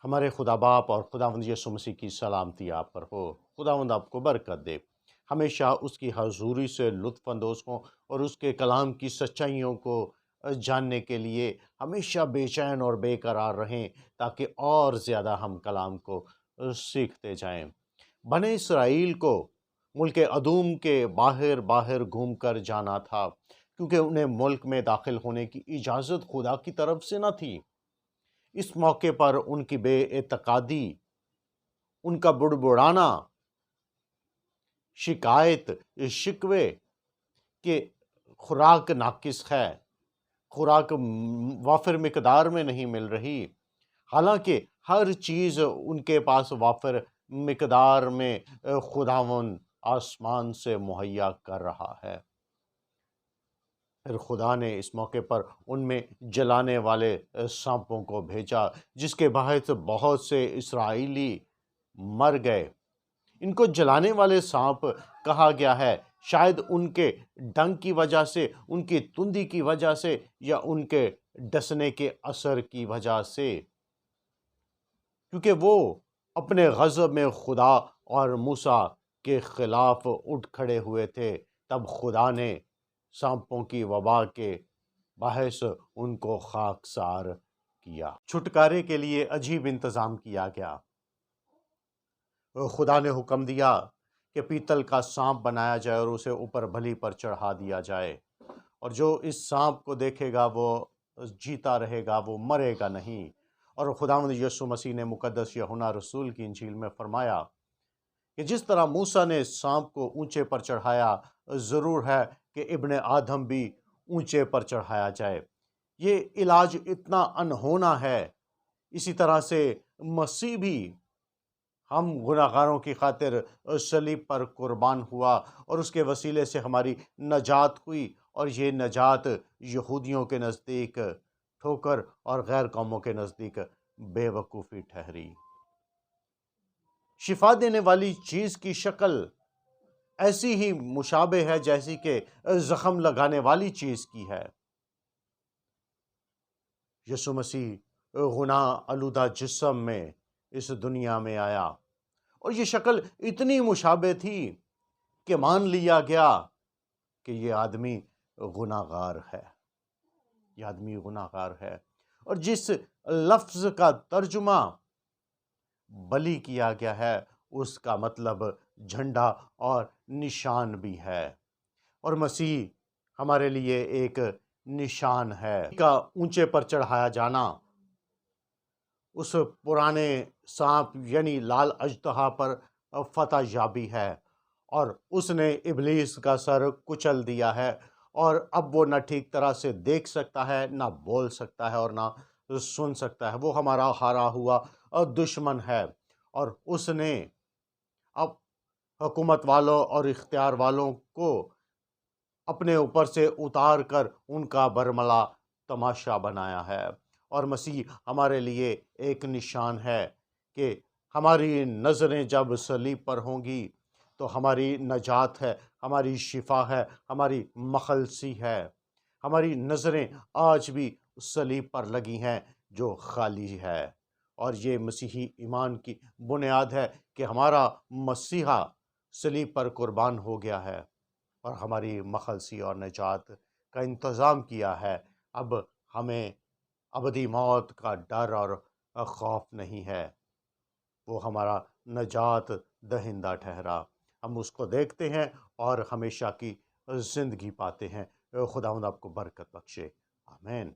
ہمارے خدا باپ اور خداوند یسوع مسیح کی سلامتی آپ پر ہو۔ خداوند آپ کو برکت دے، ہمیشہ اس کی حضوری سے لطف اندوز ہوں اور اس کے کلام کی سچائیوں کو جاننے کے لیے ہمیشہ بے چین اور بے قرار رہیں، تاکہ اور زیادہ ہم کلام کو سیکھتے جائیں۔ بنی اسرائیل کو ملک ادوم کے باہر باہر گھوم کر جانا تھا، کیونکہ انہیں ملک میں داخل ہونے کی اجازت خدا کی طرف سے نہ تھی۔ اس موقع پر ان کی بے اعتقادی، ان کا بڑبڑانا، شکایت، شکوے کہ خوراک ناقص ہے، خوراک وافر مقدار میں نہیں مل رہی، حالانکہ ہر چیز ان کے پاس وافر مقدار میں خداوند آسمان سے مہیا کر رہا ہے۔ پھر خدا نے اس موقع پر ان میں جلانے والے سانپوں کو بھیجا، جس کے باعث بہت سے اسرائیلی مر گئے۔ ان کو جلانے والے سانپ کہا گیا ہے، شاید ان کے ڈنگ کی وجہ سے، ان کی تندی کی وجہ سے، یا ان کے ڈسنے کے اثر کی وجہ سے، کیونکہ وہ اپنے غضب میں خدا اور موسیٰ کے خلاف اٹھ کھڑے ہوئے تھے۔ تب خدا نے سانپوں کی وبا کے باعث ان کو خاکسار کیا۔ چھٹکارے کے لیے عجیب انتظام کیا گیا۔ خدا نے حکم دیا کہ پیتل کا سانپ بنایا جائے اور اسے اوپر بلی پر چڑھا دیا جائے، اور جو اس سانپ کو دیکھے گا وہ جیتا رہے گا، وہ مرے گا نہیں۔ اور خداوند یسوع مسیح نے مقدس یوحنا رسول کی انجیل میں فرمایا کہ جس طرح موسیٰ نے سانپ کو اونچے پر چڑھایا، ضرور ہے کہ ابن آدم بھی اونچے پر چڑھایا جائے۔ یہ علاج اتنا انہونا ہے۔ اسی طرح سے مسیح بھی ہم گناہگاروں کی خاطر صلیب پر قربان ہوا، اور اس کے وسیلے سے ہماری نجات ہوئی، اور یہ نجات یہودیوں کے نزدیک ٹھوکر اور غیر قوموں کے نزدیک بے وقوفی ٹھہری۔ شفا دینے والی چیز کی شکل ایسی ہی مشابہ ہے جیسی کہ زخم لگانے والی چیز کی ہے۔ یسوع مسیح گناہ آلودہ جسم میں اس دنیا میں آیا، اور یہ شکل اتنی مشابہ تھی کہ مان لیا گیا کہ یہ آدمی گناہ گار ہے، یہ آدمی گناہ گار ہے۔ اور جس لفظ کا ترجمہ بلی کیا گیا ہے، اس کا مطلب جھنڈا اور نشان بھی ہے، اور مسیح ہمارے لیے ایک نشان ہے۔ کا اونچے پر چڑھایا جانا اس پرانے سانپ یعنی لال اژدہا پر فتح یابی ہے، اور اس نے ابلیس کا سر کچل دیا ہے، اور اب وہ نہ ٹھیک طرح سے دیکھ سکتا ہے، نہ بول سکتا ہے، اور نہ سن سکتا ہے۔ وہ ہمارا ہارا ہوا دشمن ہے، اور اس نے اب حکومت والوں اور اختیار والوں کو اپنے اوپر سے اتار کر ان کا برملا تماشا بنایا ہے۔ اور مسیح ہمارے لیے ایک نشان ہے کہ ہماری نظریں جب صلیب پر ہوں گی تو ہماری نجات ہے، ہماری شفا ہے، ہماری مخلصی ہے۔ ہماری نظریں آج بھی صلیب پر لگی ہیں جو خالی ہے، اور یہ مسیحی ایمان کی بنیاد ہے کہ ہمارا مسیحا صلیب پر قربان ہو گیا ہے، اور ہماری مخلصی اور نجات کا انتظام کیا ہے۔ اب ہمیں ابدی موت کا ڈر اور خوف نہیں ہے، وہ ہمارا نجات دہندہ ٹھہرا۔ ہم اس کو دیکھتے ہیں اور ہمیشہ کی زندگی پاتے ہیں۔ خداوند آپ کو برکت بخشے، آمین۔